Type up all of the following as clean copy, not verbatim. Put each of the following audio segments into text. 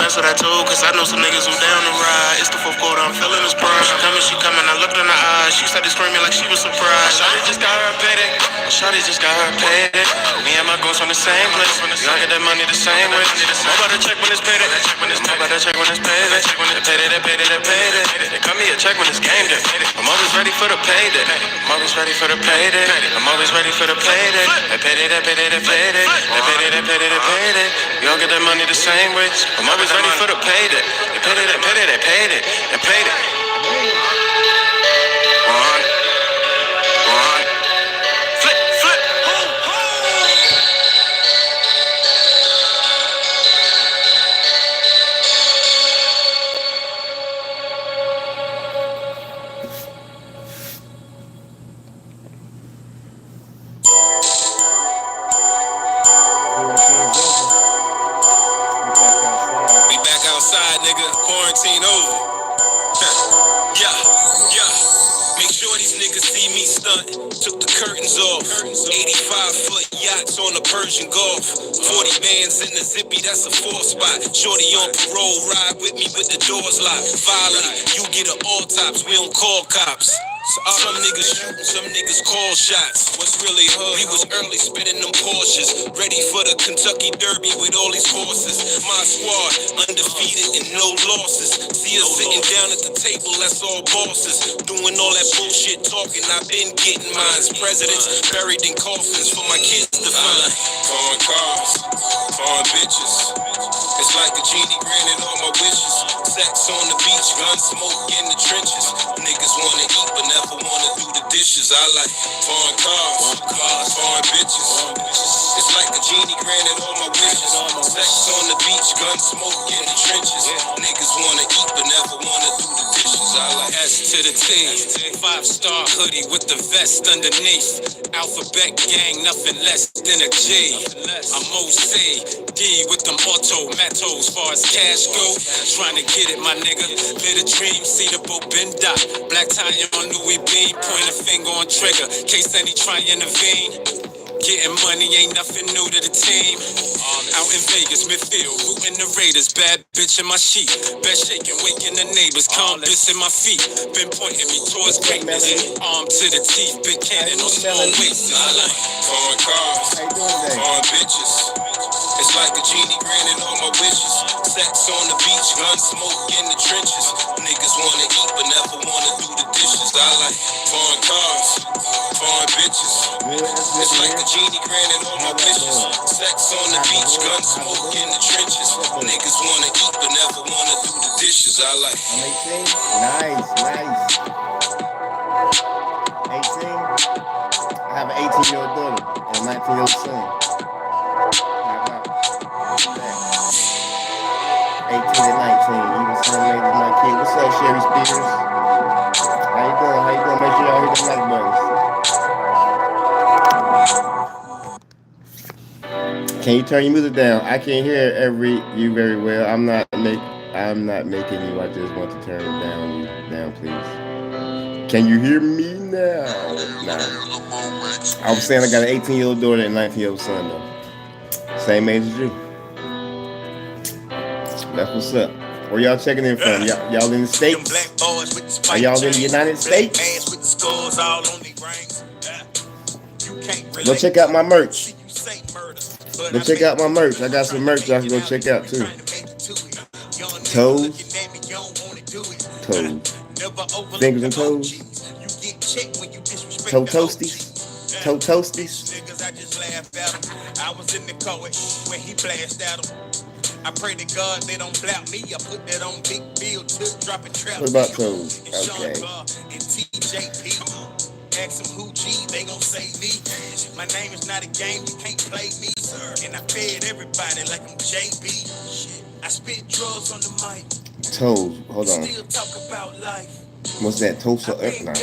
that's what I told, cause I know some niggas who down the ride. It's the fourth quarter, I'm feeling this pride. She coming, I looked in her eyes. She started screaming like she was surprised. Shawty just got her payday. Shawty just got her payday. Me and my girls from the same place. We all get that money the same way. I'm about to check when it's payday. I'm about to check when it's payday. They payday. They cut me a check when it's game day. I'm always ready for the payday. I'm always ready for the payday. I'm always ready for the payday. They payday. We all get that money the same way. I'm always ready for the payday. They payday. One, flip. We back outside, nigga. Quarantine over. Yeah. Make sure these niggas see me stunt. Took the curtains off. 85-foot yachts on the Persian Gulf. 40 bands in the zippy, that's a 4-spot. Shorty on parole, ride with me with the doors locked. Violent, you get an autopsy, we don't call cops. Some niggas shooting, some niggas call shots. What's really hood? We was early spinning them Porsches, ready for the Kentucky Derby with all these horses. My squad, undefeated and no losses. See us sitting down at the table, that's all bosses. Doing all that bullshit talking, I've been getting mines. Presidents buried in coffins for my kids to find. Foreign cars, foreign bitches. It's like a genie granted all my wishes. Sex on the beach, gun smoke in the trenches. Niggas wanna eat but never wanna do the dishes. I like foreign cars, foreign bitches. It's like a genie granted all my wishes. Sex on the beach, gun smoke in the trenches. Niggas wanna eat but never wanna do the dishes. I like S to the T, 5-star hoodie with the vest underneath. Alphabet gang, nothing less than a G. I'm OC, D with them automatos. Far as cash go, trying to get it, my nigga. Live a dream, see the boat been dot. Black tie on Louis Bean, point a finger on trigger. Case any try intervene. Getting money ain't nothing new to the team. Out in Vegas, midfield, rooting the Raiders. Bad bitch in my sheet. Bed shaking, waking the neighbors. Compass in my feet. Been pointing me towards greatness. Arm to the teeth, big cannon on small waist. I like foreign cars, foreign bitches. It's like a genie granted all my wishes. Sex on the beach, gun smoke in the trenches. Niggas wanna eat but never wanna do the dishes. I like foreign cars, foreign bitches. It's like a genie granted all my wishes. Sex on the beach, gun smoke in the trenches. Niggas wanna eat but never wanna do the dishes. I like. Nice. 18. I have an 18-year-old daughter and a 19-year-old son. 18 and 19. Even some ladies, my kid. What's up, Sherry Spears? How you doing? Make sure y'all hit the like buttons. Can you turn your music down? I can't hear you very well. I'm not making you. I just want to turn it down, please. Can you hear me now? Nah. I was saying I got an 18-year-old daughter and a 19-year-old son though. Same age as you. That's what's up. Where y'all checking in from? Y'all in the States? Are y'all in the United States? Go check out my merch. I got some merch y'all can go check out too. Toes. Fingers and toes. Toe toasties. I was in the car when he blasted at him. I pray to God they don't blap me. I put that on big bill too, dropping trap. What about toes? Okay. And TJP. Ask them who G, they gon' say me. My name is not a game, you can't play me. And I fed everybody like I'm JB. I spit drugs on the mic. Toes, hold on. Still talk about life. What's that? Toast or now?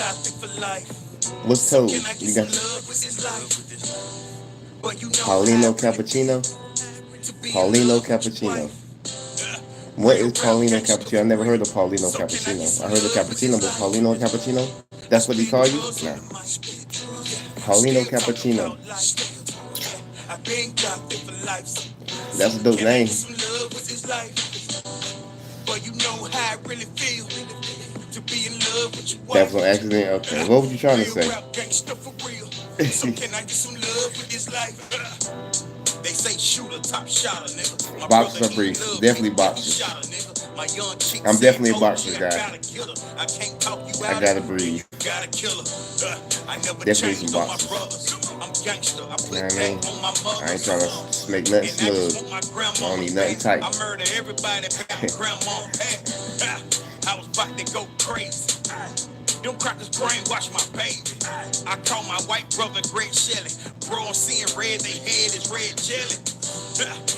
What's toes? You got Paulino Cappuccino? What is Paulino Cappuccino? I never heard of Paulino Cappuccino. I heard of cappuccino, but Paulino Cappuccino? That's what they call you? Nah. Paulino Cappuccino. That's a dope name. But you know how I really feel to be in love with your That wife. was on accident. Okay, what were you trying to Real say? rap gangsta for real. So can I get some love with this life? They say shooter, top shotter, nigga. My Boxers brother are brief. love Definitely me, boxers. shotter, nigga. My young chick I'm said, definitely a "Oh, boxer yeah, I guy. gotta kill her. I can't talk you I out gotta of it, breathe. you gotta kill her. I never Definitely some changed on my boxers. brothers. I'm gangster. I You know put what I that mean? on my I ain't mother. trying to make nothing And I just snug. want my I don't grandmama need nothing back. tight. I murder everybody back grandma back. I was about to go crazy. Them crackers brainwash my baby. I call my white brother Greg Shelley. Bro, I'm seeing red, they head is red jelly.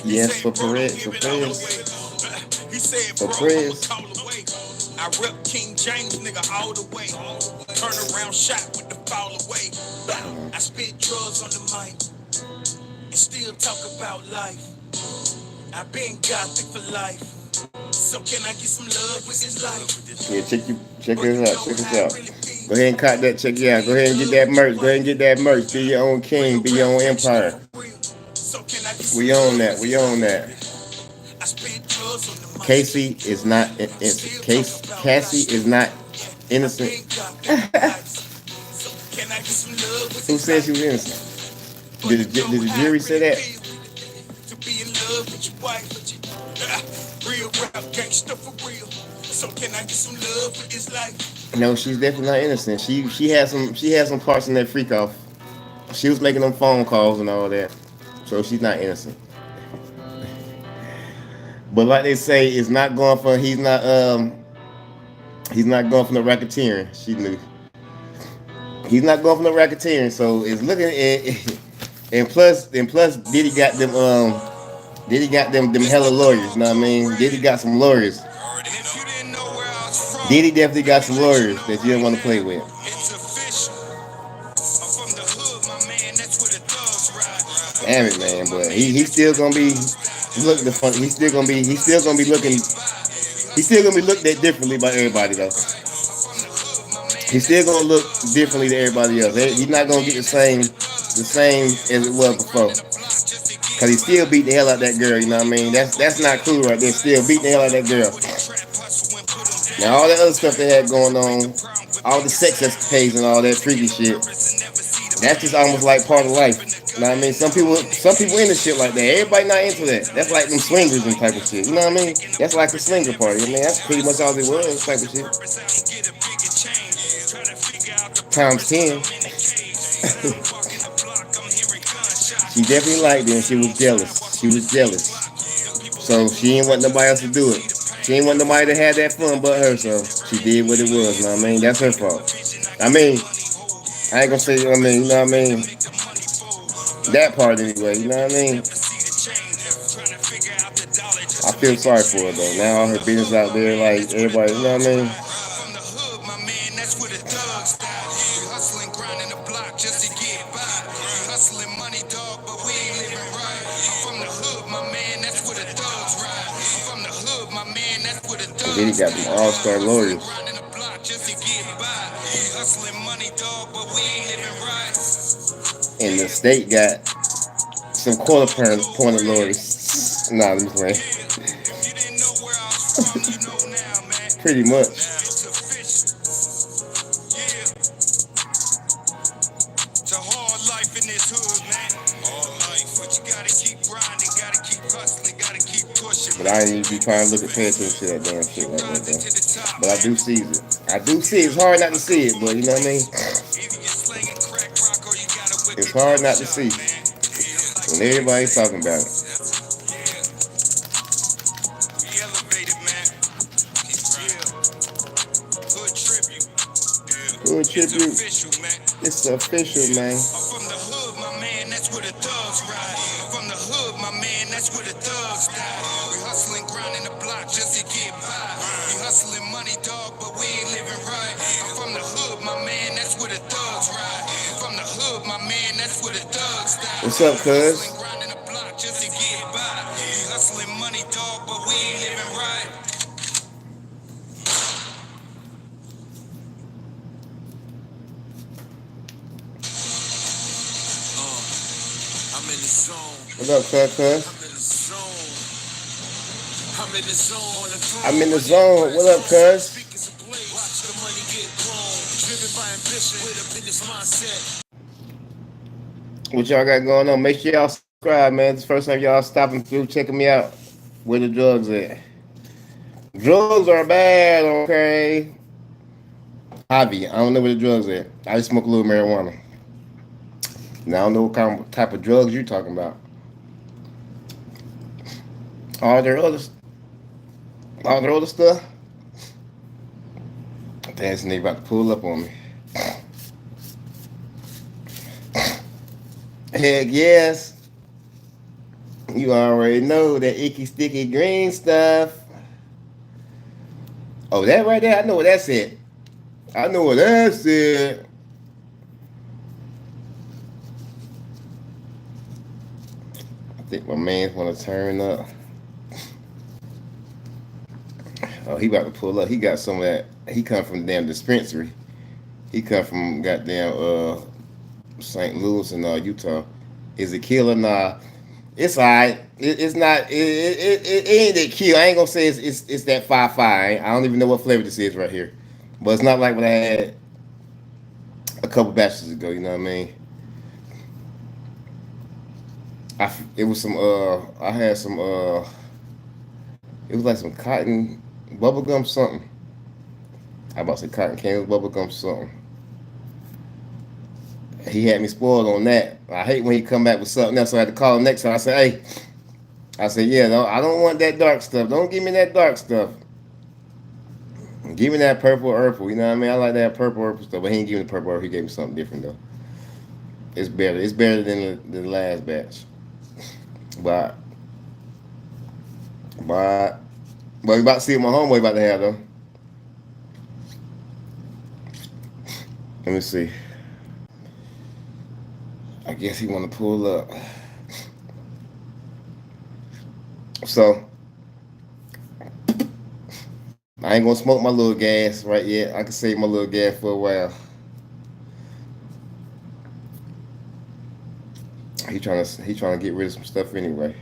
He Yes, said, for bro, don't Perez, give for it all Perez, away. He said, for bro, I'ma Perez. call away. I rep King James, nigga, all the way. Turn around, shot with the fall away. I spit drugs on the mic and still talk about life. I been gothic for life. So can I get some love with this life? Yeah, check But you this out. know Check this how I out. really feel. Go ahead and cop that. Check it out. Go ahead and get that merch. Go ahead and get that merch. Be your own king. Be your own empire. We own that. We own that. Casey is not. Cassie is not innocent. Who said she was innocent? Did the jury say that? To be in love with your wife. Real rap gangsta for real. So can I get some love with this life? No, she's definitely not innocent. She had some parts in that freak off. She was making them phone calls and all that. So she's not innocent. But like they say, it's not going for he's not going from the racketeering. She knew. He's not going from the racketeering, so it's looking at and plus Diddy got them hella lawyers, you know what I mean? Diddy got some lawyers. Diddy definitely got some lawyers that you don't want to play with. Damn it, man, but he's still gonna be looking the fun. He's still gonna be looking. He's still gonna be looked at differently by everybody though. He's still gonna look differently to everybody else. He's not gonna get the same as it was before. Cause he still beat the hell out of that girl, you know what I mean? That's not cool right there. Still beat the hell out of that girl. Now all that other stuff they had going on, all the sex escapades and all that freaky shit, that's just almost like part of life. You know what I mean? Some people into shit like that. Everybody not into that. That's like them swingers and type of shit. You know what I mean? That's like the swinger party. I mean, that's pretty much all it was, type of shit. Times 10. She definitely liked it and she was jealous. She was jealous. So she ain't want nobody else to do it. She ain't want nobody to have that fun but her, so she did what it was, you know what I mean? That's her fault. I mean, I ain't gonna say, I mean, you know what I mean? That part anyway, you know what I mean? I feel sorry for her though. Now all her business out there, like everybody, you know what I mean? And then he got them all-star lawyers. And the state got some quarter-pointed lawyers. Nah, let me play. Pretty much. But I ain't even be trying to look at pay attention to that damn shit like that though. But I do see it. I do see it. It's hard not to see it, but you know what I mean? It's hard not to see when everybody's talking about it. Good tribute. It's official, man. From the hood, my man, that's where the thugs ride. From the hood, my man, that's where the thugs die. We hustling, grinding the block just to get by. We hustling money, dog, but we ain't living right. I'm from the hood, my man, that's where the thugs ride. From the hood, my man, that's where the thugs die. What's up, cuz? Grinding the block just to get by. We hustling money, dog, but we ain't living right. What up, cuz? I'm I'm in the zone. I'm in the zone. What up, cuz? Speakers ablaze. Watch the money get blown. Driven by ambition with a business mindset. What y'all got going on? Make sure y'all subscribe, man. It's the first time y'all stopping through, checking me out. Where the drugs at? Drugs are bad, okay? Javi, I don't know where the drugs at. I just smoke a little marijuana. Now I don't know what type of drugs you talking about. All their other stuff. Damn, this nigga about to pull up on me. Heck yes. You already know that icky sticky green stuff. Oh, that right there, I know what that's at. I know what that's at. I think my man's wanna turn up. Oh, he about to pull up. He got some of that. He come from the damn dispensary. He come from goddamn St. Louis and Utah. Is it killer? Nah. It's alright. It's not. It ain't that kill. I ain't gonna say it's that 5-5. I don't even know what flavor this is right here, but it's not like what I had a couple batches ago. You know what I mean? It was some. I had some. It was like some cotton bubblegum something. I about to say cotton candy bubblegum something. He had me spoiled on that. I hate when he come back with something else. So I had to call him next time. I said, hey. I said, yeah, no, I don't want that dark stuff. Don't give me that dark stuff. Give me that purple purple. You know what I mean? I like that purple stuff, but he didn't give me the purple. He gave me something different though. It's better. It's better than the last batch. But we about to see what my homeboy about to have though. Let me see. I guess he want to pull up. So I ain't gonna smoke my little gas right yet. I can save my little gas for a while. He trying to get rid of some stuff anyway.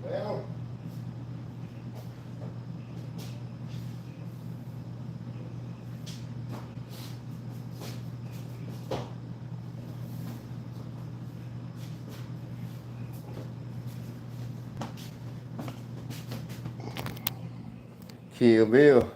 Well, Kill Bill.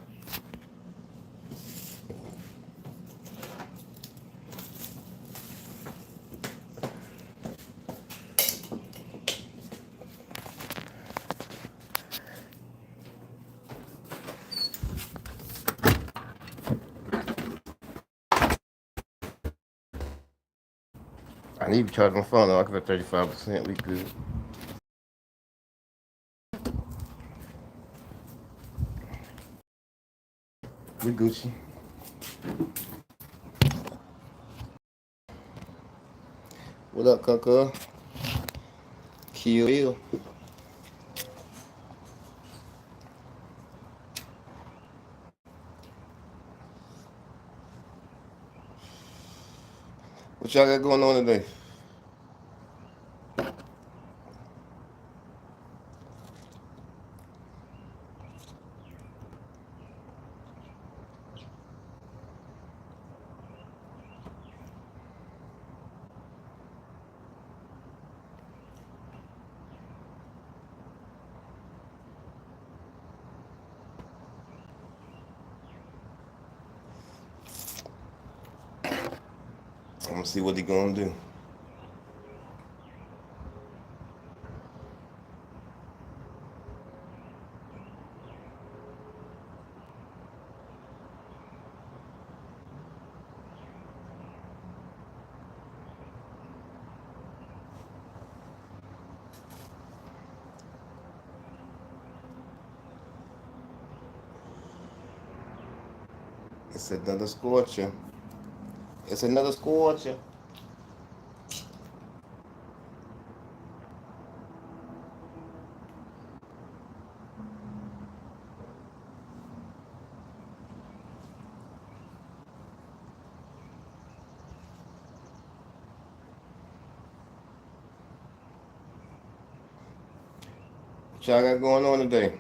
I need to charge my phone though. I got 35%. We good. We Gucci. What up, Cuckoo? Kill Bill. What y'all got going on today? I'm gonna see what he gonna do. It's another scorcher. It's another scorcher. What y'all got going on today?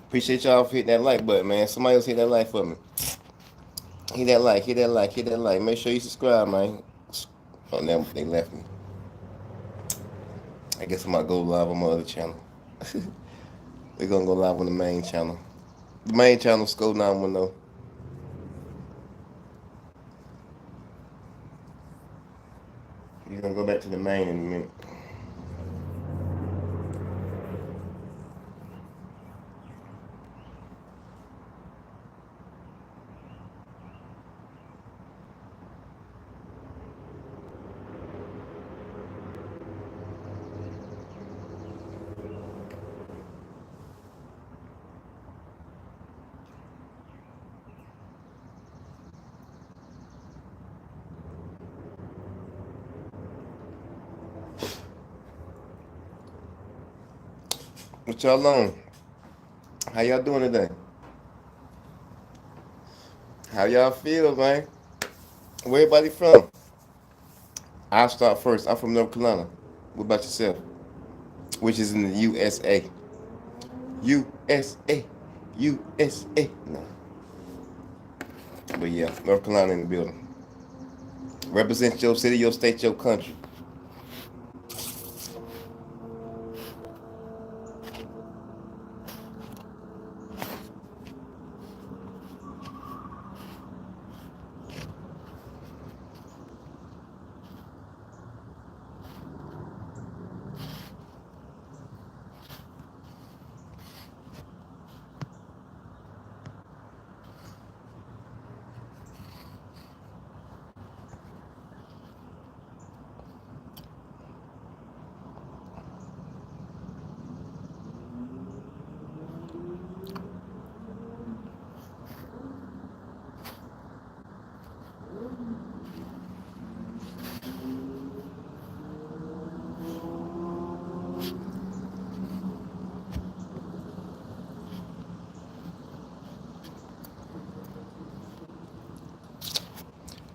Appreciate y'all for hitting that like button, man. Somebody else hit that like for me. Hit that like, hit that like, hit that like. Make sure you subscribe, man. Oh, now they left me. I guess I might go live on my other channel. We're gonna go live on the main channel. The main channel, SCOE910. We're gonna go back to the main in a minute. What y'all on? How y'all doing today? How y'all feel, man? Where everybody from? I'll start first. I'm from North Carolina. What about yourself? Which is in the USA. USA. USA. No. But yeah, North Carolina in the building. Represent your city, your state, your country.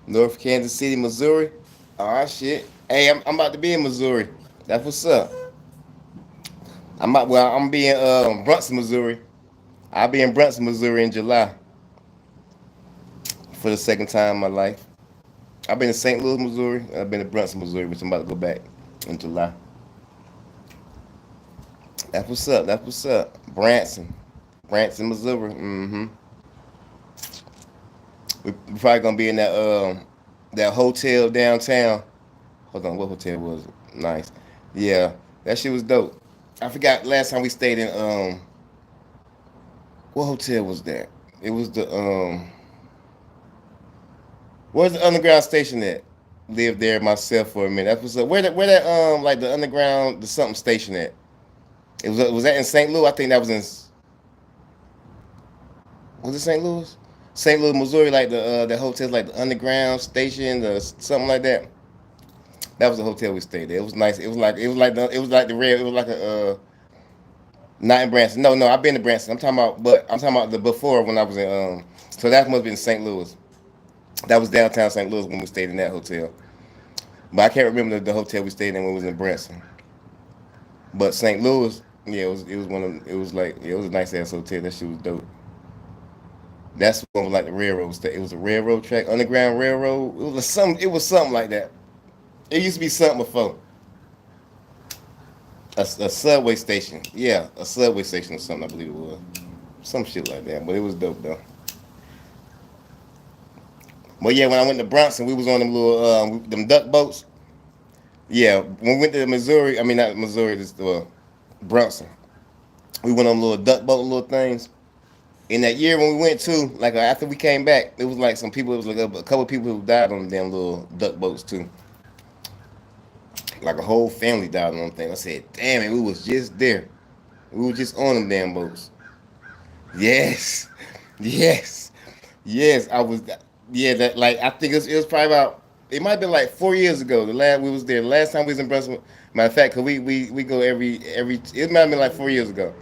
North Kansas City, Missouri. Oh shit. Hey, I'm about to be in Missouri. That's what's up. I'm be in Brunson, Missouri. I'll be in Brunson, Missouri in July for the second time in my life. I've been to St. Louis, Missouri. I've been to Brunson, Missouri, which I'm about to go back in July. That's what's up. That's what's up. Branson, Missouri. We probably gonna be in that hotel downtown. Hold on, what hotel was it? Nice. Yeah, that shit was dope. I forgot last time we stayed in what hotel was that? It was the where's the underground station at? Lived there myself for a minute. That was where that like the underground the something station at? It was that in St. Louis? I think that was in was it St. Louis? St. Louis, Missouri, like the hotels like the underground station or something like that. That was the hotel we stayed there. It was nice. It was like the red. It was like a not in Branson. No, I've been to Branson. I'm talking about the before when I was in so that must have been St. Louis. That was downtown St. Louis when we stayed in that hotel. But I can't remember the hotel we stayed in when we was in Branson. But St. Louis, yeah, it was one of it was like yeah, it was a nice ass hotel. That shit was dope. That's one was like the railroad. It was a railroad track, underground railroad. It was something like that. It used to be something before. A subway station. Yeah, a subway station or something, I believe it was. Some shit like that. But it was dope though. But yeah, when I went to Bronson, we was on them little them duck boats. Yeah, when we went to Missouri, I mean not Missouri, just Bronson. We went on little duck boat little things. In that year when we went to, like after we came back, it was like some people. It was like a couple of people who died on them little duck boats too. Like a whole family died on them things. I said, damn it, we was just there. We were just on them damn boats. Yes, yes, yes. I was. Yeah, that like I think it was probably about. It might have been like 4 years ago. The last we was there. The last time we was in Brunswick. Matter of fact, cause we go every. It might have been like 4 years ago.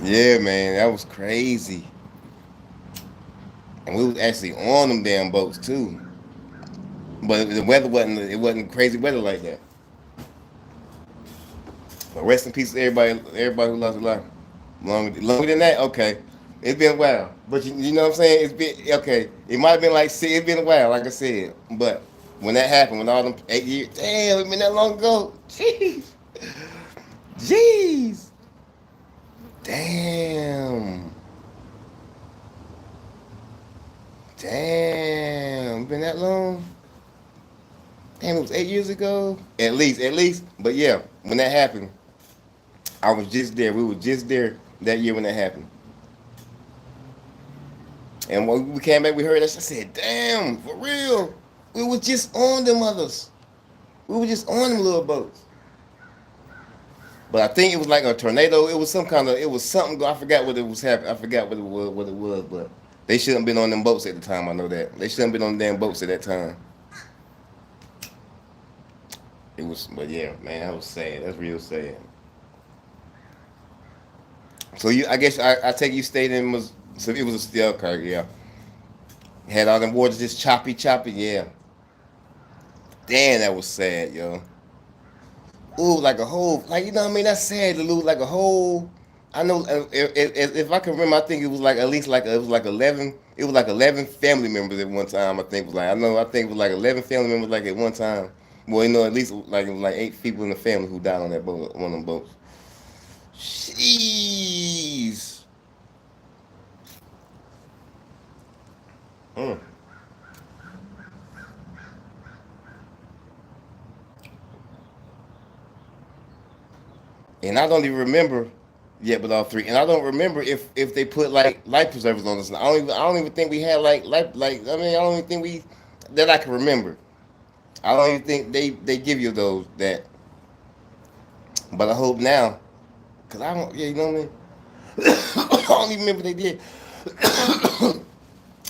Yeah, man, that was crazy. And we was actually on them damn boats too. But the weather wasn't. It wasn't crazy weather like that. But rest in peace to everybody who lost their life. Longer than that, okay. It's been a while. But you know what I'm saying? It's been okay. It might have been like it's been a while, like I said. But when that happened, when all them 8 years, damn, it been that long ago. Jeez. Jeez. Damn. Damn. Been that long? Damn, it was 8 years ago? At least. But yeah, when that happened, I was just there. We were just there that year when that happened. And when we came back, we heard that. I said, damn, for real. We was just on them others. We were just on them little boats. But I think it was like a tornado. It was some kind of, it was something. I forgot what it was happening. I forgot what it was. But they shouldn't have been on them boats at the time. I know that. They shouldn't have been on the damn boats at that time. It was, but yeah, man, that was sad. That's real sad. So I guess I take you stayed in, so it was a steel car, yeah. Had all them waters just choppy, yeah. Damn, that was sad, yo. Ooh, like a whole, like you know what I mean? That's sad to lose like a whole. I know if I can remember, I think it was like at least like it was like 11. It was like 11 family members at one time. I think it was like I think it was like 11 family members like at one time. Well, you know, at least like it was like 8 people in the family who died on that boat, one of them boats. Jeez. Mm. And I don't even remember yet with all three. And I don't remember if they put like life preservers on us. I don't even think we had I mean I don't even think we that I can remember. I don't even think they give you those that. But I hope now, cause I don't yeah you know what I mean. I don't even remember they did.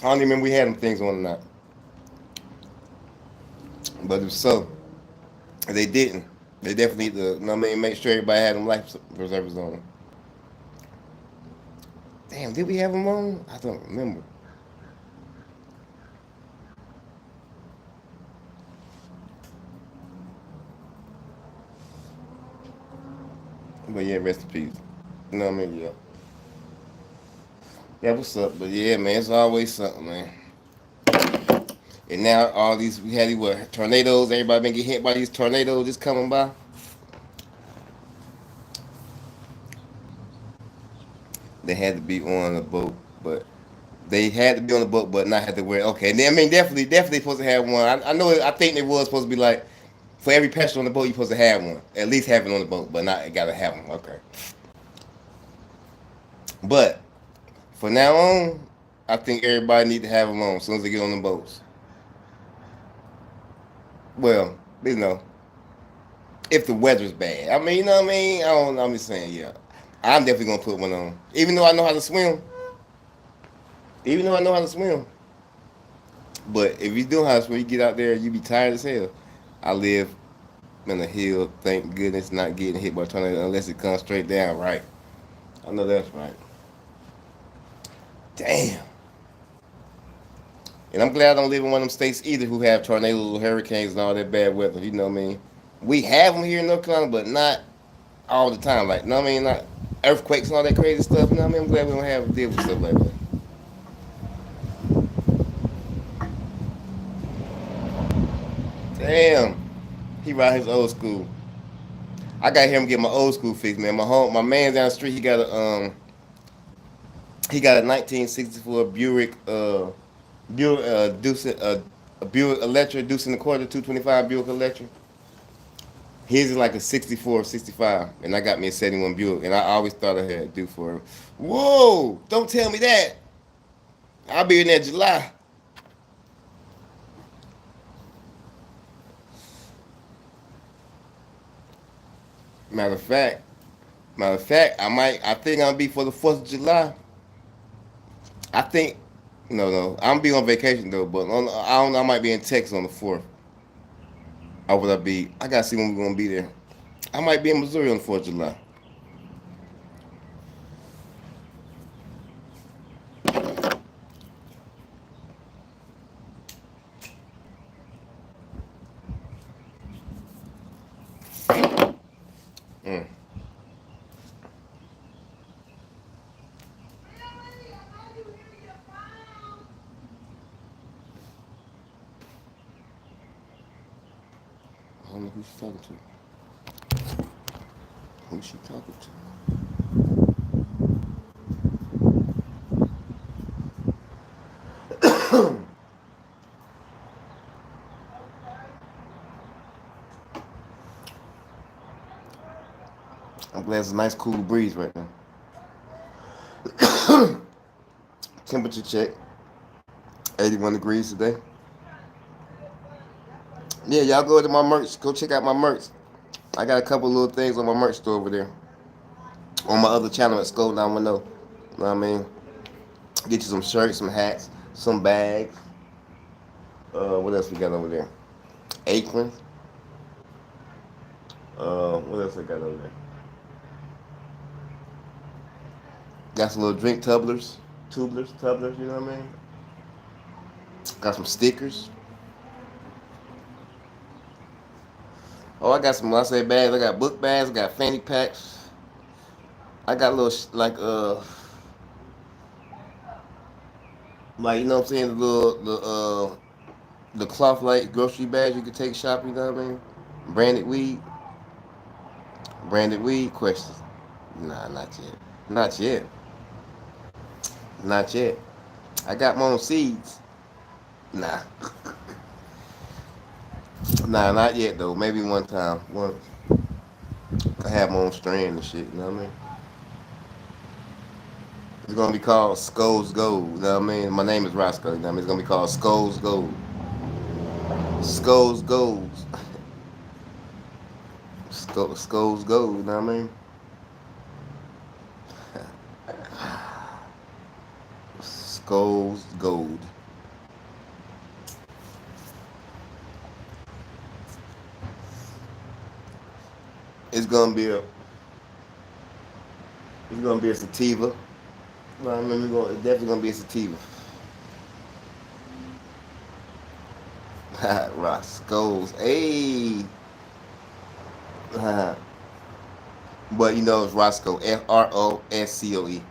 I don't even remember we had them things on or not. But if so, they didn't. They definitely need to, you know what I mean, make sure everybody had them life preservers on them. Damn, did we have them on? I don't remember. But yeah, rest in peace. You know what I mean? Yeah. Yeah, what's up? But yeah, man, it's always something, man. And now all these, we had these what, tornadoes, everybody been getting hit by these tornadoes just coming by. They had to be on a boat, but they had to be on the boat, but not have to wear. Okay, and then, I mean, definitely supposed to have one. I know, I think they was supposed to be like, for every passenger on the boat, you're supposed to have one. At least have it on the boat, but not, you gotta have one. Okay. But, for now on, I think everybody need to have them on as soon as they get on the boats. Well, you know, if the weather's bad. I mean, you know what I mean? I'm just saying, yeah. I'm definitely gonna put one on. Even though I know how to swim. Even though I know how to swim. But if you do know how to swim, you get out there, you be tired as hell. I live in a hill, thank goodness, not getting hit by a tornado unless it comes straight down, right? I know that's right. Damn. And I'm glad I don't live in one of them states either who have tornadoes, hurricanes, and all that bad weather. You know what I mean? We have them here in North Carolina, but not all the time. Like, you know what I mean? Not earthquakes and all that crazy stuff. You know what I mean? I'm glad we don't have to deal with stuff like that. Damn. He ride his old school. I got him get my old school fixed, man. My man down the street, he got He got a 1964 Deuce, a Buick Electra, Deuce and a quarter, 225 Buick Electra. His is like a 64, 65, and I got me a 71 Buick, and I always thought I had due for it. Whoa! Don't tell me that. I'll be in there July. Matter of fact, I think I'll be for the 4th of July. I think, no, I'm be on vacation though, but I don't know, I might be in Texas on the 4th. Or would I be? I gotta see when we're gonna be there. I might be in Missouri on the 4th of July. Mm. I don't know who she's talking to. Who's she talking to? I'm glad it's a nice cool breeze right now. Temperature check, 81 degrees today. Yeah, y'all go to my merch. Go check out my merch. I got a couple little things on my merch store over there. On my other channel at SCOE910. You know what I mean? Get you some shirts, some hats, some bags. What else we got over there? Aprons. What else I got over there? Got some little drink tubblers, you know what I mean? Got some stickers. Oh, I got some, when I say bags, I got book bags, I got fanny packs. I got little, like, you know what I'm saying, the cloth like grocery bags you could take shopping, you know what I mean? Branded weed. Branded weed questions. Nah, not yet. Not yet. Not yet. I got my own seeds. Nah. Nah, not yet though. Maybe one time. Once I have my own strand and shit, you know what I mean? It's gonna be called Sco's Gold, you know what I mean? My name is Roscoe, you know what I mean? It's gonna be called Sco's Gold. Sco's Gold. Sco's Gold, you know what I mean? Sco's Gold. It's gonna be a it's gonna be a sativa. Well, I mean, it's definitely gonna be a sativa. Roscoe's, hey. But you know it's Roscoe, Roscoe.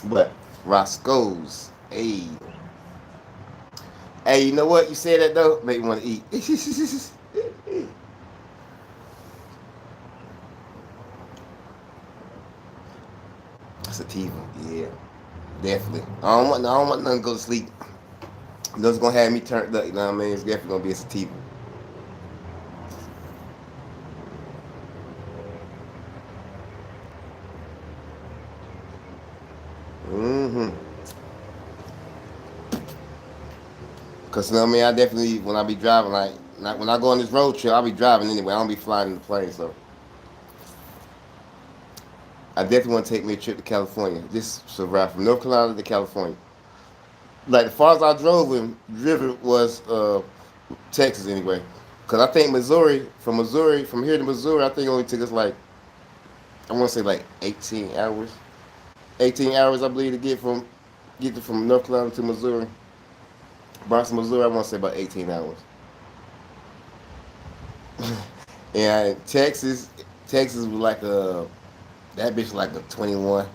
But Roscoe's, hey. Hey, you know what? You said that though, make me want to eat. Sativa, yeah, definitely. I don't want nothing to go to sleep. That's gonna have me turned up. You know what I mean? It's definitely gonna be a sativa. Mm-hmm. Cause you know what I mean? I definitely when I be driving, like when I go on this road trip, I'll be driving anyway. I don't be flying in the plane, so I definitely want to take me a trip to California. Just survive from North Carolina to California. Like the farthest I driven was Texas anyway. Cause I think from here to Missouri, I think it only took us like I want to say like 18 hours. 18 hours, I believe, to from North Carolina to Missouri. Bronx, Missouri, I want to say about 18 hours. And Texas was like that bitch like a 21.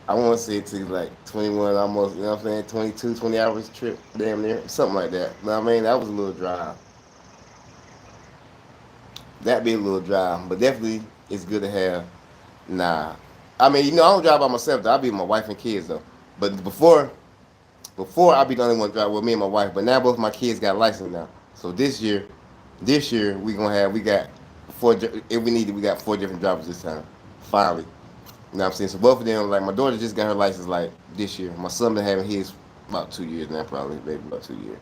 I want to say it took like 21, almost, you know what I'm saying, 22, 20 hours trip, damn near, something like that. You know what I mean? That was a little drive. That'd be a little drive, but definitely it's good to have. Nah. I mean, I don't drive by myself, though. I be with my wife and kids, though. But before I be the only one drive with me and my wife. But now both my kids got license now. So this year we got four. If we needed, we got four different drivers this time. Finally, you know what I'm saying. So both of them, like my daughter just got her license like this year. My son been having his about 2 years now, probably maybe about 2 years.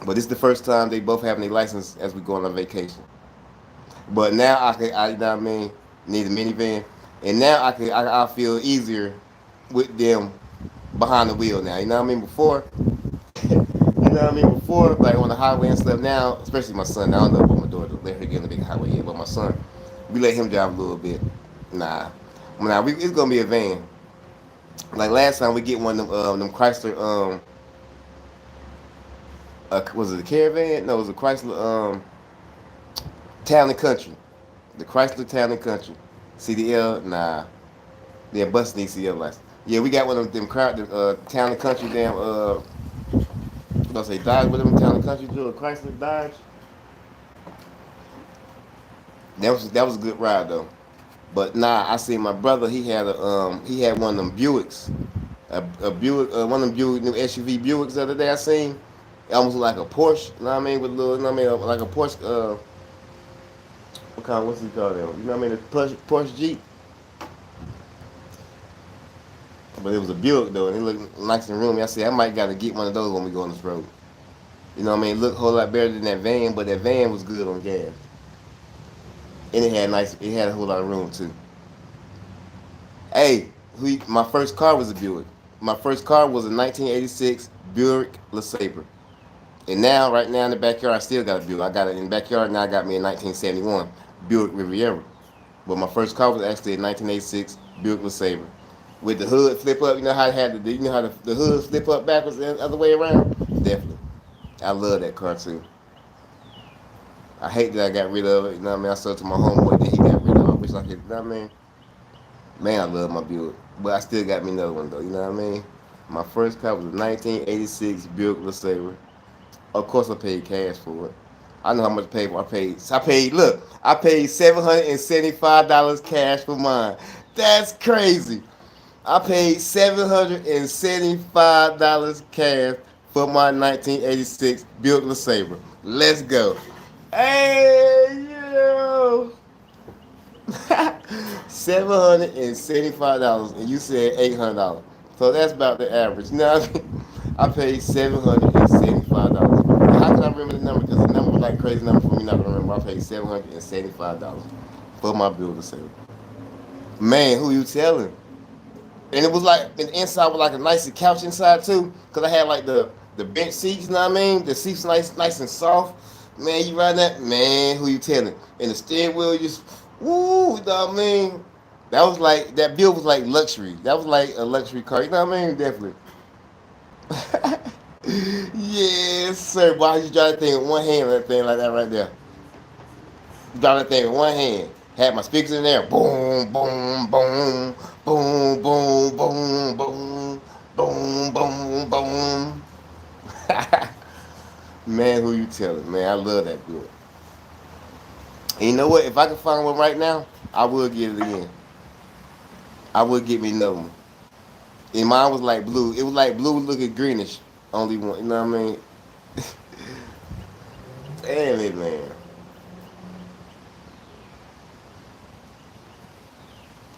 But this is the first time they both having their license as we go on vacation. But now you know what I mean, need a minivan, and now I feel easier with them behind the wheel now. You know what I mean? Before, you know what I mean? Before, like on the highway and stuff. Now, especially my son. I don't know about my daughter. Let her get on the big highway yet, but my son, we let him drive a little bit. It's gonna be a van. Like last time, we get one of them Chrysler was it a Caravan? No, it was a Chrysler Town and Country. The Chrysler Town and Country. CDL, nah. Yeah, bus needs CDL license. Yeah, we got one of them Town and Country damn what I say Dodge with them Town and Country do a Chrysler Dodge. That was a good ride though. But nah, I seen my brother. He had one of them Buicks, a Buick, one of them Buick new SUV Buicks the other day. I seen it almost like a Porsche. You know what I mean? With little, you know what I mean, like a Porsche. What's he called them? You know what I mean? The Porsche Jeep. But it was a Buick though, and it looked nice and roomy. I said I might gotta get one of those when we go on this road. You know what I mean? It looked a whole lot better than that van, but that van was good on gas, and it had a whole lot of room too. Hey, my first car was a Buick. My first car was a 1986 Buick LeSabre. And now, right now in the backyard, I still got a Buick. I got it in the backyard now. I got me a 1971 Buick Riviera. But my first car was actually a 1986 Buick LeSabre with the hood flip up. You know how it had you know how the hood flip up backwards and the other way around. Definitely, I love that car too. I hate that I got rid of it. You know what I mean? I sold it to my homeboy that he got rid of it. I wish I could. You know what I mean? Man, I love my Buick, but I still got me another one though. You know what I mean? My first car was a 1986 Buick LeSabre. Of course, I paid cash for it. I know how much I paid for. I paid $775 cash for mine. That's crazy. I paid $775 cash for my 1986 Buick LeSabre. Let's go. Hey, yo. $775, and you said $800. So that's about the average. You know what I mean? I paid $775. How can I remember the number? Because the number was like a crazy number for me not to remember. I paid $775 for my Buick LeSabre. Man, who you telling? And it was like, and the inside was like a nice couch inside too, cause I had like the bench seats. You know what I mean? The seats nice and soft. Man, you ride that? Man, who you telling? And the steering wheel just, woo. You know what I mean? That was like that bill was like luxury. That was like a luxury car. You know what I mean? Definitely. Yes, sir. Boy, I just drive that thing with one hand, that thing like that right there. Drive that thing with one hand. Had my speakers in there. Boom, boom, boom, boom, boom, boom, boom, boom, boom, boom. Man, who you telling? Man, I love that good. And you know what? If I could find one right now, I would get it again. I would get me another one. And mine was like blue. It was like blue looking greenish. Only one. You know what I mean? Damn it, man.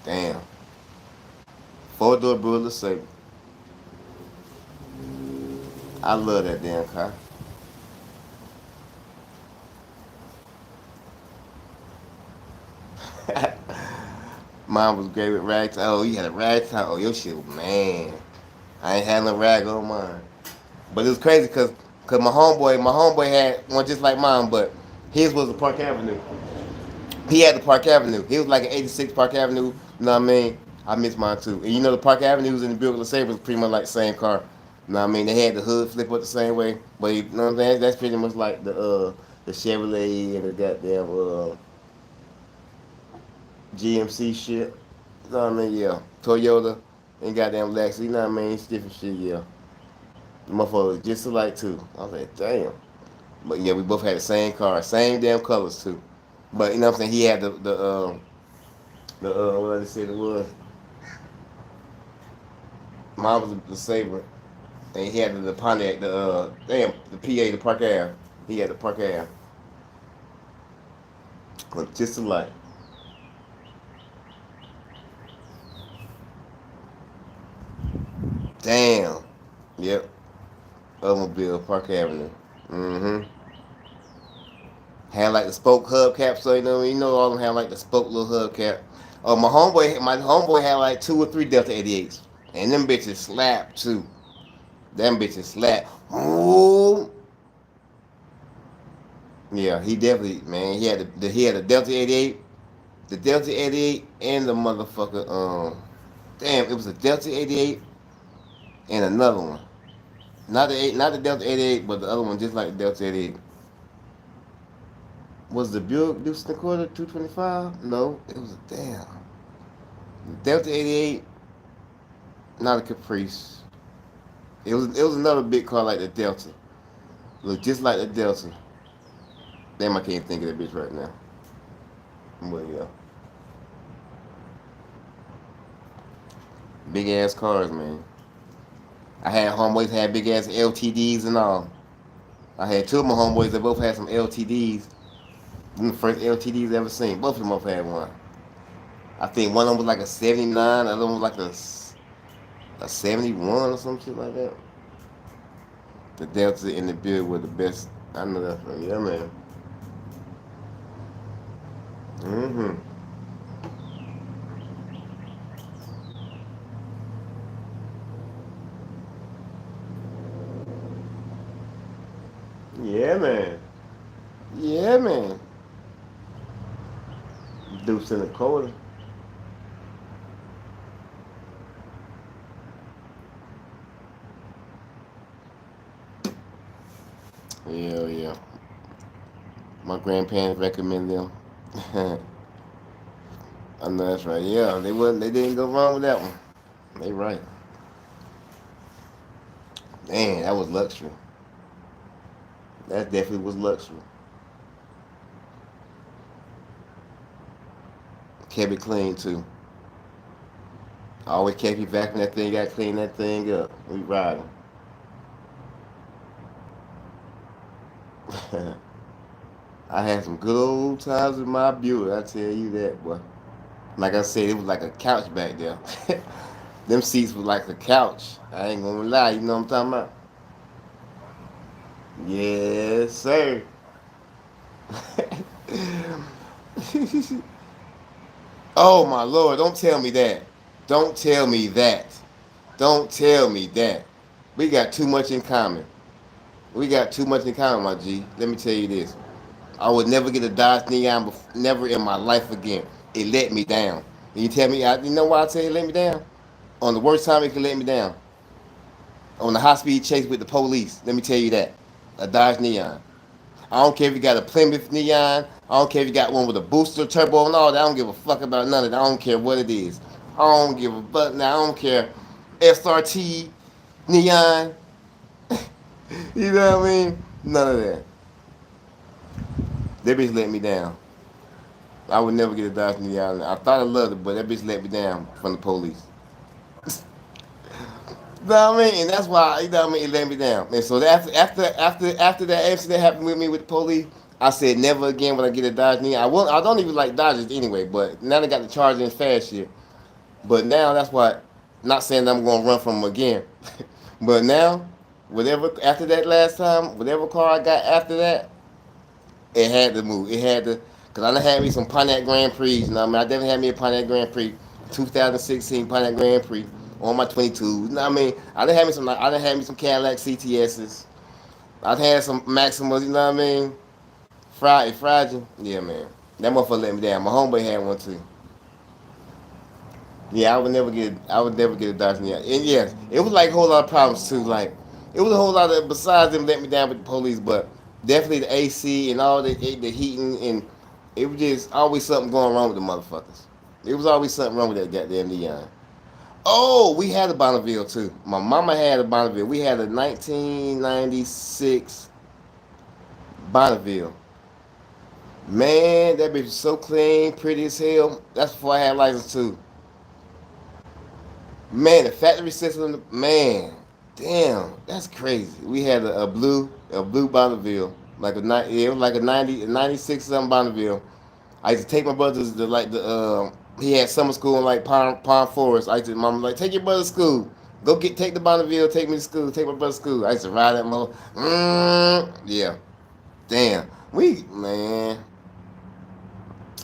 Damn. Four-door Buick LeSabre. I love that damn car. Mine was great with rags. Oh, you had a rag top. Oh, your shit, man. I ain't had no rag on mine. But it was crazy because my homeboy had one just like mine, but his was a Park Avenue. He had the Park Avenue. He was like an 86 Park Avenue. You know what I mean? I miss mine too. And you know the Park Avenue was in the Buick LeSabre was pretty much like the same car. You know what I mean? They had the hood flip up the same way. But you know what I'm saying? That's pretty much like the Chevrolet and the goddamn GMC shit. You know what I mean? Yeah. Toyota and goddamn Lexus. You know what I mean? It's different shit, yeah. The motherfuckers just alike too. I was like, damn. But yeah, we both had the same car, same damn colors too. But you know what I'm saying? He had the what I just said it was. Mine was the Sabre, and he had the Pontiac, the PA, the Park Ave. He had the Park Ave. Look just alike. Damn. Yep. Automobile, Park Avenue. Mm-hmm. Had like the spoke hubcap, so all of them had like the spoke little hubcap. Oh, my homeboy had like 2 or 3 Delta 88s, and them bitches slapped too. Them bitches slapped. Ooh. Yeah, he definitely, man. He had a Delta 88, the Delta 88, and the motherfucker. Damn, it was a Delta 88 and another one. Not the Delta 88, but the other one, just like the Delta 88. Was the Buick Deuce and a Quarter 225? No, it was a damn Delta 88, not a Caprice. It was another big car like the Delta. Looked just like the Delta. Damn, I can't think of that bitch right now. But yeah, big ass cars, man. I had homeboys had big ass LTDs and all. I had 2 of my homeboys that both had some LTDs. Them the first LTDs I ever seen. Both of them both had one. I think one of them was like a 79, the other one was like a 71 or some shit like that. The Delta and the Buick were the best. I know that's right. Yeah, man. Mm-hmm. Yeah, man. Yeah, man. Deuce in the Quarter. Yeah, yeah. My grandparents recommend them. I know that's right. Yeah, they wasn't. They didn't go wrong with that one. They right. Man, that was luxury. That definitely was luxury. Kept it clean too. I always kept you vacuuming that thing. Got to clean that thing up. We riding. I had some good old times with my Buick. I tell you that, boy. Like I said, it was like a couch back there. Them seats was like a couch. I ain't gonna lie. You know what I'm talking about? Yes, sir. Oh my lord! Don't tell me that. Don't tell me that. Don't tell me that. We got too much in common. We got too much in common, my G. Let me tell you this. I would never get a Dodge Neon, never in my life again. It let me down. And you tell me, you know why I tell you it let me down? On the worst time it can let me down. On the high speed chase with the police. Let me tell you that. A Dodge Neon. I don't care if you got a Plymouth Neon. I don't care if you got one with a booster turbo and all that. I don't give a fuck about none of that. I don't care what it is. I don't give a fuck now. I don't care. SRT, Neon. You know what I mean? None of that. That bitch let me down. I would never get a Dodge Neon. I thought I loved it, but that bitch let me down from the police. You know what I mean? And that's why, it let me down. And so after that accident happened with me with the police, I said never again will I get a Dodge Neon. I don't even like Dodges anyway, but now they got the Charger and fast shit. But now that's why, not saying that I'm gonna run from them again. But now, whatever after that last time, whatever car I got after that, it had to move. It had to, cause I done had me some Pontiac Grand Prix. You know what I mean? I definitely had me a Pontiac Grand Prix, 2016 Pontiac Grand Prix on my 22. You know what I mean? I done had me some Cadillac CTSs. I done had some Maximas. You know what I mean? Friday. Yeah, man. That motherfucker let me down. My homeboy had one too. Yeah, I would never get a Dodge Neon. And yes, it was like a whole lot of problems too. Like it was a whole lot of besides them letting me down with the police, but definitely the AC and all the heating and it was just always something going wrong with the motherfuckers. It was always something wrong with that goddamn Neon. Oh, we had a Bonneville too. My mama had a Bonneville. We had a 1996 Bonneville. Man, that bitch was so clean, pretty as hell. That's before I had license too. Man, the factory system, man, damn, that's crazy. We had a blue Bonneville, like it was like a 96 something Bonneville. I used to take my brothers to like he had summer school in like Pond Forest. I used to mom like take your brother to school. Take the Bonneville, take me to school, take my brother to school. I used to ride that mother. Yeah, damn. Man.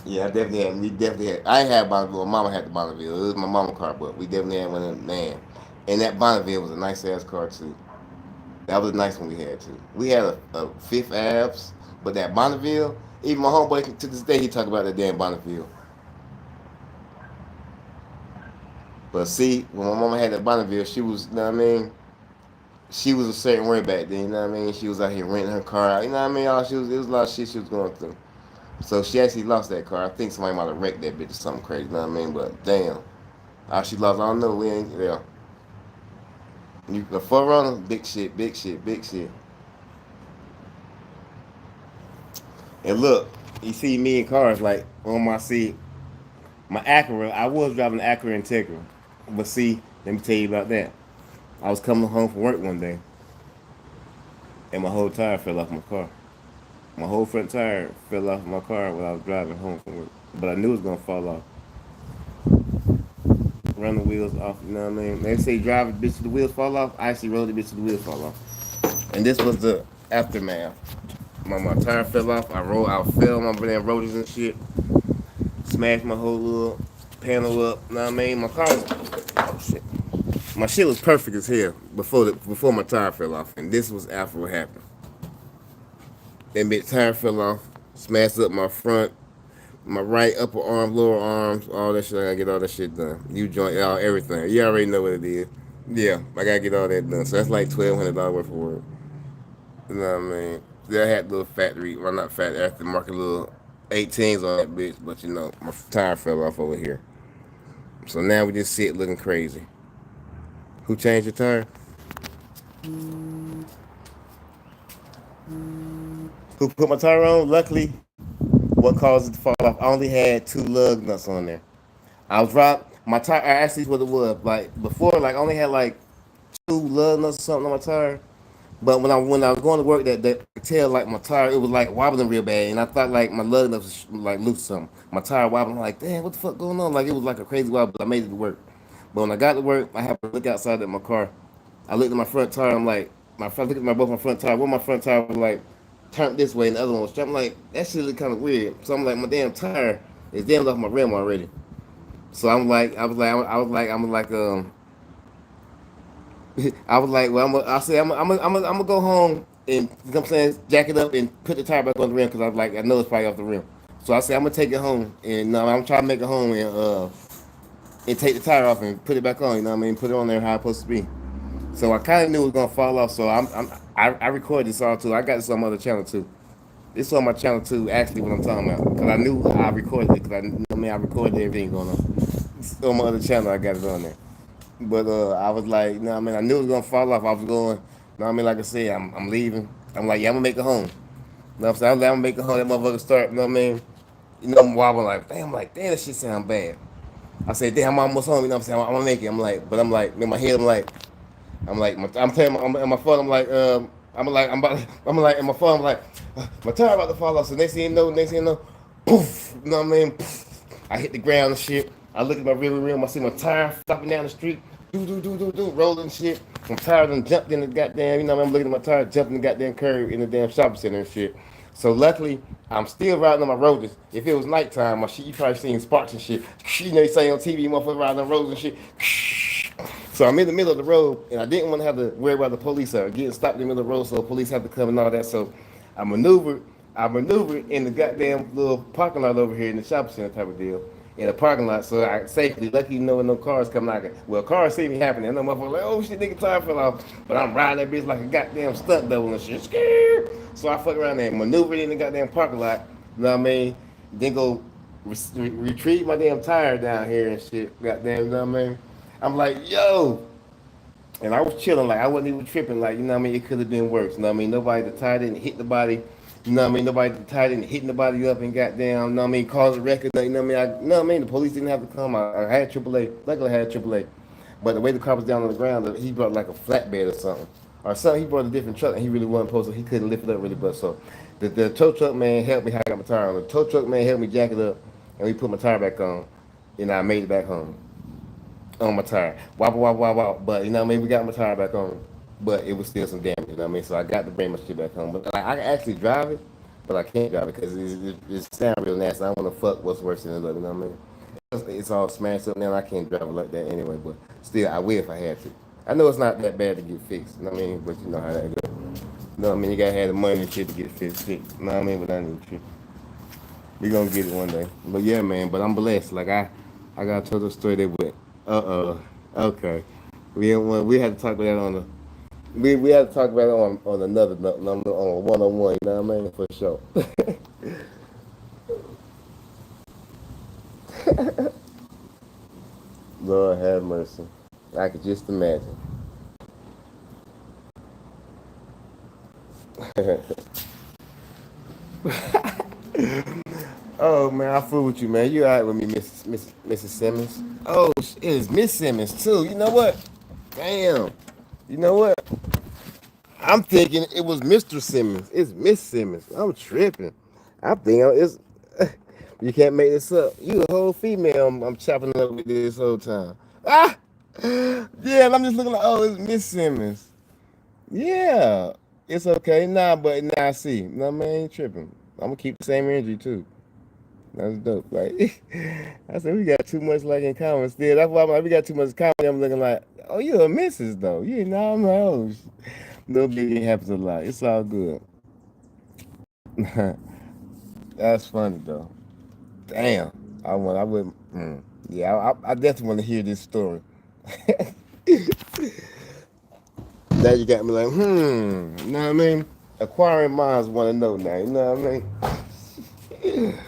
Yeah, we definitely had. I ain't had Bonneville. Mama had the Bonneville. It was my mama car, but we definitely had one of them, man. And that Bonneville was a nice ass car too. That was a nice one we had too. We had a Fifth Abs, but that Bonneville, even my homeboy to this day he talk about that damn Bonneville. But see, when my mama had that Bonneville, she was, you know what I mean? She was a certain way back then, you know what I mean? She was out here renting her car out, you know what I mean? It was a lot of shit she was going through. So she actually lost that car. I think somebody might have wrecked that bitch or something crazy, you know what I mean? But damn. How she lost, I don't know. We ain't, yeah. The Forerunner, big shit, big shit, big shit. And look, you see me in cars like on my seat, my Acura. I was driving an Acura Integra, but see, let me tell you about that. I was coming home from work one day, and my whole tire fell off my car. My whole front tire fell off my car when I was driving home from work, but I knew it was gonna fall off. Run the wheels off, you know what I mean? They say drive the bitch to the wheels fall off. I actually rode the bitch to the wheels fall off, and this was the aftermath. My tire fell off. I fell my damn rotors and shit. Smashed my whole little panel up. You know what I mean? Oh shit. My shit was perfect as hell before my tire fell off, and this was after what happened. That bitch tire fell off, smashed up my front, my right upper arm, lower arms, all that shit. I gotta get all that shit done. You joint, everything. You already know what it is. Yeah, I gotta get all that done. So that's like $1,200 worth of work. You know what I mean? They had little factory, well not factory, aftermarket little 18s on that bitch, but you know, my tire fell off over here. So now we just sit looking crazy. Who changed your tire? Who put my tire on? Luckily, what caused it to fall off? I only had two lug nuts on there. I was dropped my tire. Actually, what it was like before. Like I only had like two lug nuts or something on my tire. But when I was going to work, that I could tell like my tire it was like wobbling real bad, and I thought like my lug nuts was like loose or something. My tire wobbling like damn, what the fuck going on? Like it was like a crazy wobble. But I made it to work. But when I got to work, I happened to look outside at my car. I looked at my front tire. I'm like, look at both my front tire. One of my front tire was like turned this way, and the other one was. I'm like, that shit look kind of weird. So I'm like, my damn tire is damn off my rim already. So I'm like, I was like, well, I'm gonna go home and you know what I'm saying, jack it up and put the tire back on the rim because I was like, I know it's probably off the rim. So I said I'm gonna take it home and I'm trying to make it home and take the tire off and put it back on. You know what I mean? Put it on there how it's supposed to be. So I kind of knew it was gonna fall off. So I recorded this all too. I got this on my other channel too. This is on my channel too. Actually, what I'm talking about because I knew I recorded it because I recorded everything going on. It's on my other channel, I got it on there. But I was like, you know what I mean? I knew it was gonna fall off. I was going, you know what I mean? Like I said, I'm leaving. I'm like, yeah, I'm gonna make it home. You know what I'm saying? I'm gonna make it home. That motherfucker start, you know what I mean? You know, I'm wobbling like, damn, that shit sound bad. I said, damn, I'm almost home. You know what I'm saying? I'm gonna make it. I'm like, in my head, I'm telling my phone, I'm like, in my phone, I'm like, my tire about to fall off. So next thing you know, poof, you know what I mean? Poof, I hit the ground and shit. I look at my rear rim, I see my tire stopping down the street, rolling shit. My tire done jumped in the goddamn, you know, I'm looking at my tire jumping the goddamn curb in the damn shopping center and shit. So luckily, I'm still riding on my roads. If it was nighttime, my shit, you probably seen sparks and shit. You know, you say on TV, motherfucker riding on roads and shit. So I'm in the middle of the road, and I didn't want to have to worry about the police getting stopped in the middle of the road, so the police have to come and all that. So I maneuvered in the goddamn little parking lot over here in the shopping center type of deal. In the parking lot, so I safely, lucky you know, no cars come knocking. Well, cars see me happening, and no motherfucker like, oh shit, nigga, tire fell off. But I'm riding that bitch like a goddamn stunt double and shit. Scared. So I fuck around there, maneuvered in the goddamn parking lot. You know what I mean? Then go retrieve my damn tire down here and shit. Goddamn, you know what I mean? I'm like, yo. And I was chilling, like I wasn't even tripping, like, you know what I mean? It could have been worse. You know what I mean? The tire didn't hit the body. You know what I mean? The tire didn't hitting the body up and goddamn, you know what I mean, caused a wreck. You know what I mean? The police didn't have to come. I had AAA. Luckily I had AAA. But the way the car was down on the ground, he brought like a flatbed or something. Or something, he brought a different truck and he really wasn't supposed to, he couldn't lift it up really but so the tow truck man helped me how I got my tire on. The tow truck man helped me jack it up and we put my tire back on and I made it back home on my tire. Wobble, wobble, wobble, wobble. But you know what I mean? We got my tire back on. But it was still some damage, you know what I mean? So I got to bring my shit back home. But like, I can actually drive it, but I can't drive it because it sounds real nasty. I don't want to fuck what's worse than it, you know what I mean? It's all smashed up now. I can't drive it like that anyway, but still, I will if I had to. I know it's not that bad to get fixed, you know what I mean? But you know how that goes. You know what I mean? You gotta have the money and shit to get fixed, you know what I mean? But I need to. We gonna get it one day. But yeah, man. But I'm blessed. Like I gotta tell the story that went. Okay. We had to talk about that on the. We had to talk about it on another number on a one-on-one. You know what I mean? For sure. Lord have mercy. I could just imagine. Oh man, I fool with you, man. You alright with me, Mrs. Simmons? Oh, it is Miss Simmons too. You know what? Damn. You know what? I'm thinking it was Mr. Simmons. It's Miss Simmons. I'm tripping. I'm thinking it's. You can't make this up. You a whole female. I'm chopping it up with this whole time. Ah. Yeah, and I'm just looking like, oh, it's Miss Simmons. Yeah, it's okay. Nah, but now I see. No, man, I ain't tripping. I'm gonna keep the same energy too. That's dope. Like I said, we got too much like in common still. That's why we got too much in common. I'm looking like, oh, you a missus though. You know, I'm like, oh, no big happens a lot. It's all good. That's funny though. Damn. I would. Yeah, I definitely want to hear this story. Now you got me like, you know what I mean? Acquiring minds want to know now, you know what I mean?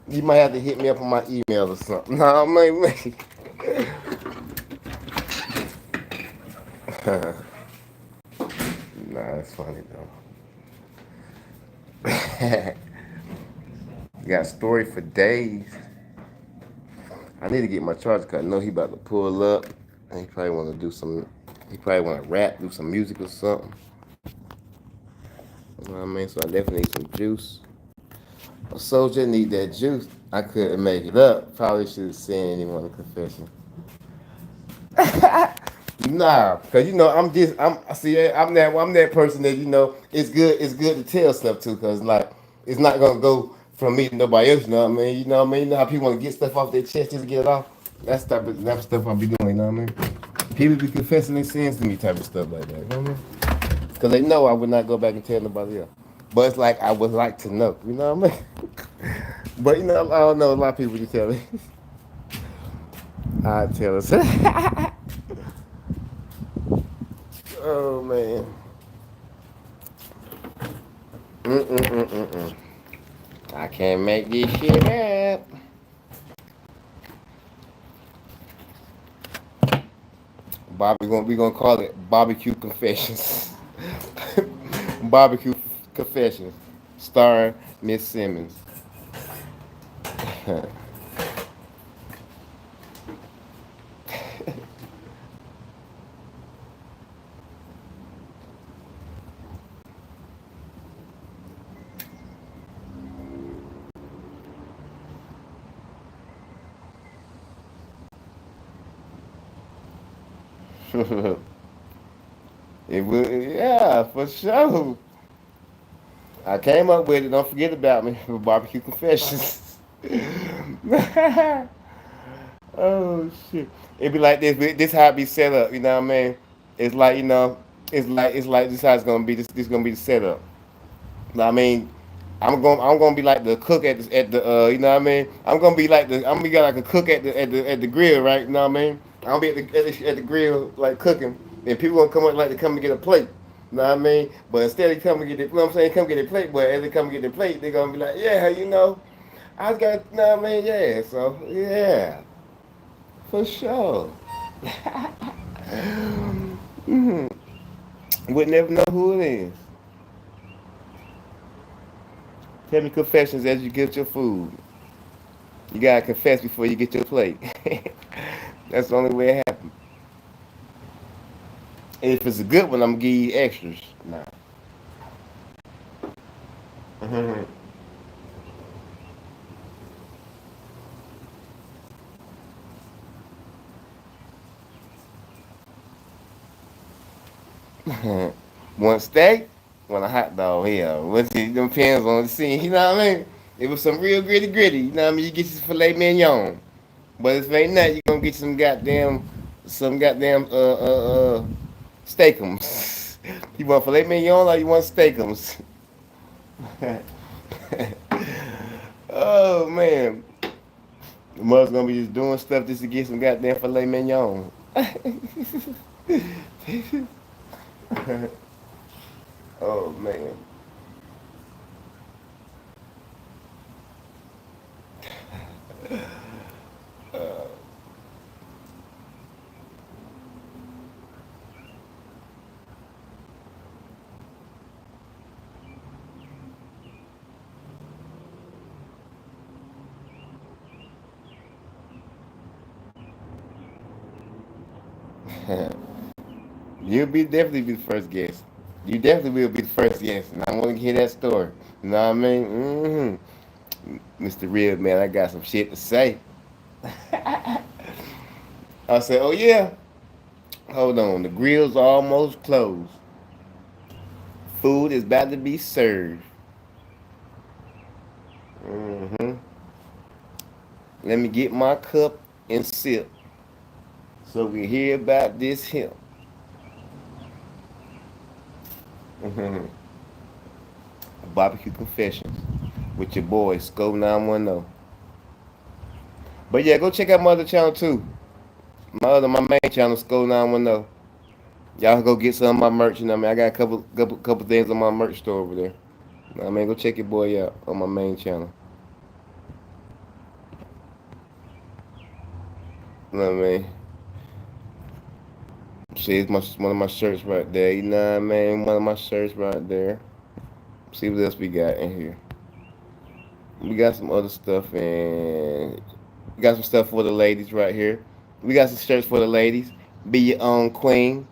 You might have to hit me up on my email or something. No, man. Nah, it's funny though. You got a story for days. I need to get my charger cut. I know he about to pull up. And he probably want to do some. He probably want to rap, do some music or something. You know what I mean? So I definitely need some juice. A soldier need that juice. I couldn't make it up. Probably should have sent anyone a confession. Nah, cause you know I'm that person that you know it's good to tell stuff to, cause like it's not gonna go from me to nobody else. You know what I mean? You know what I mean? You know how people want to get stuff off their chest just to get it off. That's stuff I be doing. You know what I mean? People be confessing their sins to me, type of stuff like that. You know what I mean? Cause they know I would not go back and tell nobody else. But it's like I would like to know. You know what I mean? But you know I don't know a lot of people you tell me. I tell us. Oh man. I can't make this shit up. We gonna call it barbecue confessions. Barbecue confessions, starring Miss Simmons. It will, yeah, for sure. I came up with it. Don't forget about me for barbecue confessions. Oh shit! It'd be like this. This how it be set up. You know what I mean? It's like you know. It's like this how it's gonna be. This gonna be the setup. I mean, I'm gonna be like the cook at the you know what I mean? I'm gonna be like a cook at the grill, right? You know what I mean? I'm gonna be at the grill like cooking, and people gonna come up like to come and get a plate. You know what I mean? But instead of come and get it, you know what I'm saying? Come get a plate, but as they come and get their plate, they're gonna be like, yeah, you know, I got, you know what I mean? Yeah, so yeah, for sure. Hmm. Would never know who it is. Tell me confessions as you get your food. You gotta confess before you get your plate. That's the only way it happens. And if it's a good one, I'm gonna give you extras. Nah. One steak, one a hot dog. Yeah, what's it depends on the scene. You know what I mean? It was some real gritty gritty. You know what I mean? You get your filet mignon, but if it ain't that, you gonna get some goddamn steakums. You want filet mignon or you want steakums? Oh man, the mother's gonna be just doing stuff just to get some goddamn filet mignon. Oh man. You'll be definitely be the first guest. You definitely will be the first guest, and I want to hear that story. You know what I mean? Mr. Real Man, I got some shit to say. I said, oh yeah, hold on, the grill's almost closed. Food is about to be served. hmm Let me get my cup and sip so we hear about this here. hmm Barbecue Confessions with your boy SCOE910. But yeah, go check out my other channel too. My main channel, SCOE910. Y'all go get some of my merch. You know what I mean? I got a couple things on my merch store over there. You know what I mean? Go check your boy out on my main channel. You know what I mean? See, it's one of my shirts right there. You know what I mean? One of my shirts right there. See what else we got in here. We got some other stuff, and we got some stuff for the ladies right here. We got some shirts for the ladies. Be your own queen.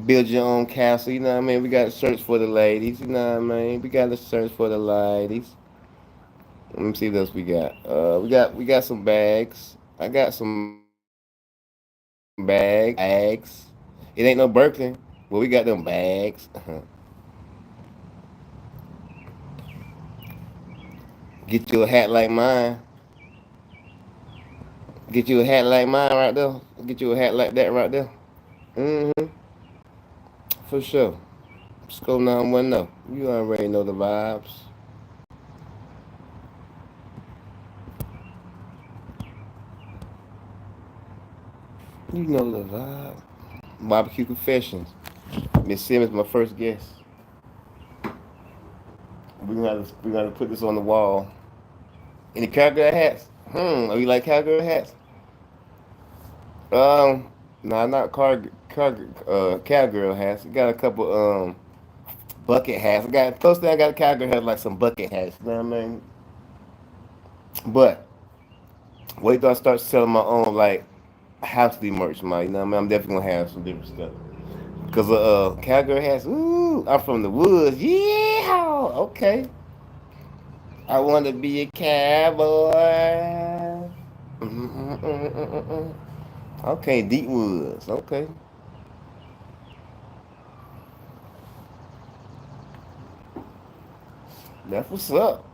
Build your own castle. You know what I mean? We got shirts for the ladies. You know what I mean? We got the shirts for the ladies. Let me see what else we got. We got some bags. I got some bags. It ain't no Birkin, but we got them bags. Get you a hat like mine. Get you a hat like mine right there. Get you a hat like that right there. Mm-hmm. For sure. Scope 910. You already know the vibes. You know the vibe. Barbecue Confessions. Miss Simmons, my first guest. We're gonna put this on the wall. Any cowgirl hats? Oh, you like cowgirl hats? Um, nah, not cowgirl hats. We got a couple bucket hats. I got close to I got a cowgirl hat like some bucket hats. You know what I mean? But wait till I start selling my own like housely merch, man. You know what I mean? I'm definitely gonna have some different stuff. Cause cowgirl hats. Ooh, I'm from the woods. Yeah. Okay. I want to be a cowboy. Mm-mm-mm-mm-mm. Okay, deep woods. Okay, that's what's up.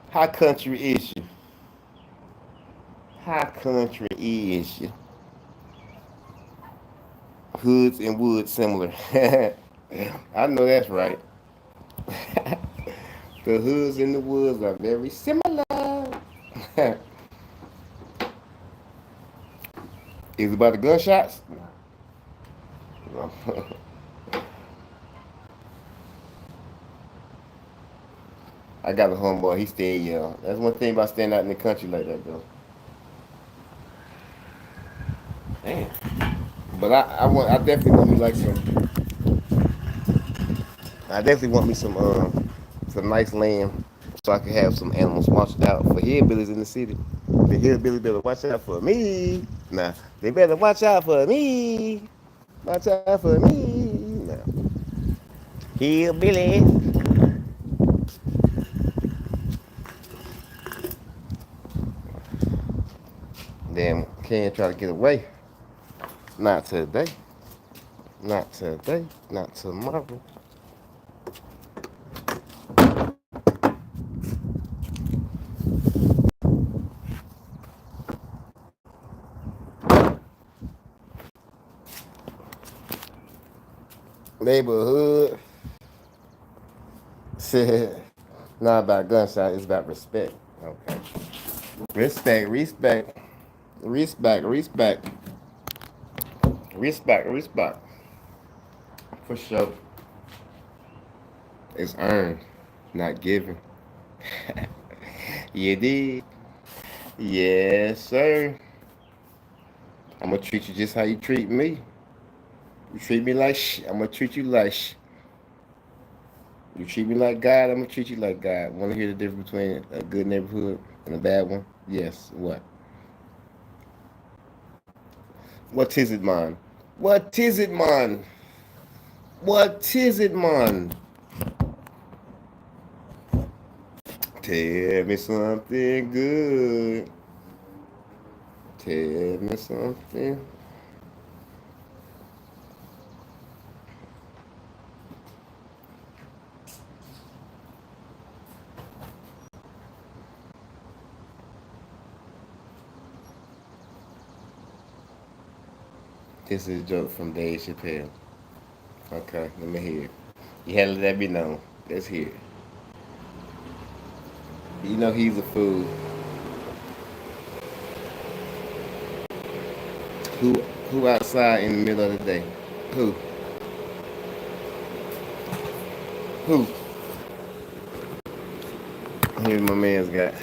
How country is you? How country is you? Hoods and woods similar. I know that's right. The hoods and the woods are very similar. Is it about the gunshots? No. I got a homeboy. He stayed young. That's one thing about staying out in the country like that, though. Damn. But I definitely want me like some. I definitely want me some nice land so I can have some animals marched out for hillbillies in the city. The hillbilly better watch out for me. Nah, they better watch out for me. Watch out for me. Nah. Hillbilly. Damn, can't try to get away. Not today. Not today. Not tomorrow. Neighborhood. Not about gunshot, it's about respect. Okay. Respect, respect, respect, respect, respect, respect. For sure. It's earned, not given. You did. Yes, sir. I'm gonna treat you just how you treat me. You treat me like I'm gonna treat you like You treat me like God, I'm gonna treat you like God. Wanna hear the difference between a good neighborhood and a bad one? Yes. What? What is it, man? What is it, man? What is it, man? Tell me something good. Tell me something. This is a joke from Dave Chappelle. Okay, let me hear it. You had to let me know. Let's hear it. You know he's a fool. Who who outside in the middle of the day? Who? Who? Here's my man's got.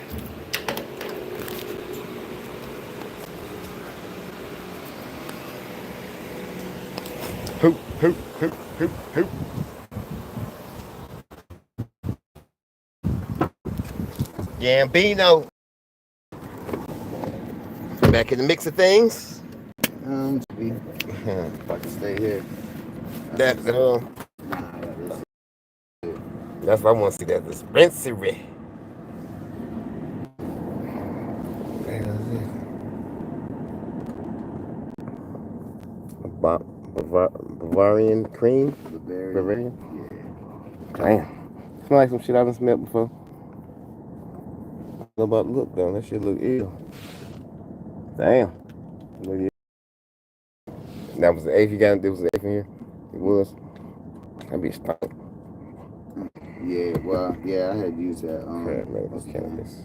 Who? Who? Who? Who? Who? Gambino. Back in the mix of things. If I can stay here. That's that's what I want to see. That dispensary. Bavarian cream. Bavarian. Damn. Smell like some shit I haven't smelled before. What about look though? That shit look ill. Damn. Look, that was the eighth you got. There was the eighth in here. It was. That be stunk. Yeah, well, yeah, I had used that. Medical cannabis.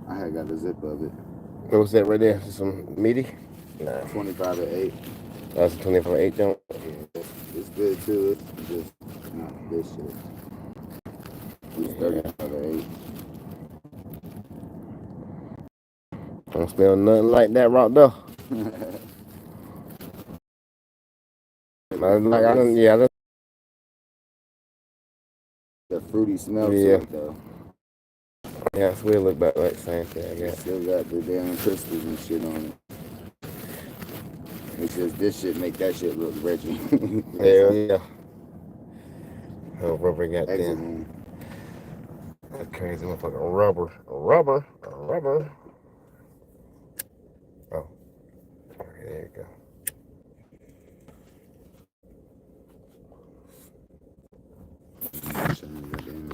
I had got a zip of it. What was that right there? Some meaty? Nah. 25 at 8. That's a 24/8 jump. Yeah, it's good too. It's just not this shit. It's 35 at 8. Don't smell nothing like that right there. Like I don't, yeah, I don't. The fruity smell Yeah. to it though. Yeah, I swear it look about like the same thing, I It guess. still got the damn crystals and shit on it. It's just this shit make that shit look Reggie. Hell yeah. Oh, rubber got them. Excellent. That crazy motherfucking rubber. Rubber. Rubber. Oh. Okay, there you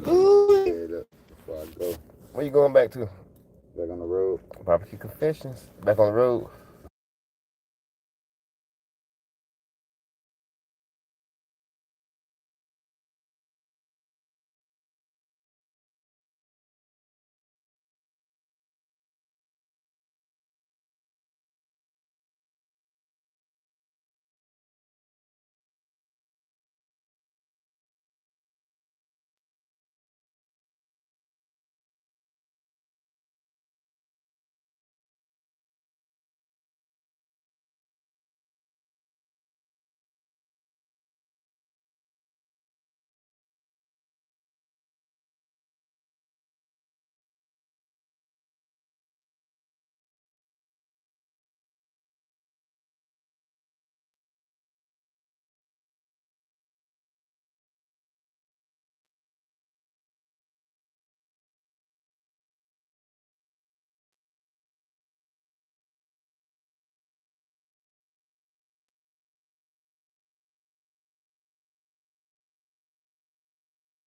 go. Ooh. Before I go. Where you going back to? Back on the road. Barbecue Confessions. Back on the road.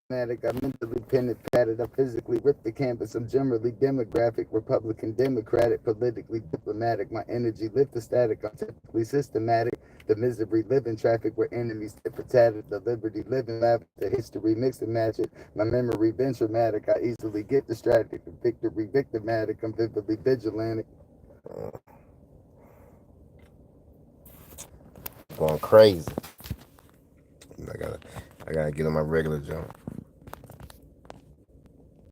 systematic. I mentally pinned it, patted. I physically ripped the canvas. I'm generally demographic, Republican, Democratic, politically diplomatic. My energy lift the static. I'm typically systematic. The misery living traffic where enemies tit for tatted. The liberty living lavish. The history mix and match it. My memory been traumatic. I easily get distracted. The victory victimatic. I'm vividly vigilant. Going crazy. I gotta get on my regular jump.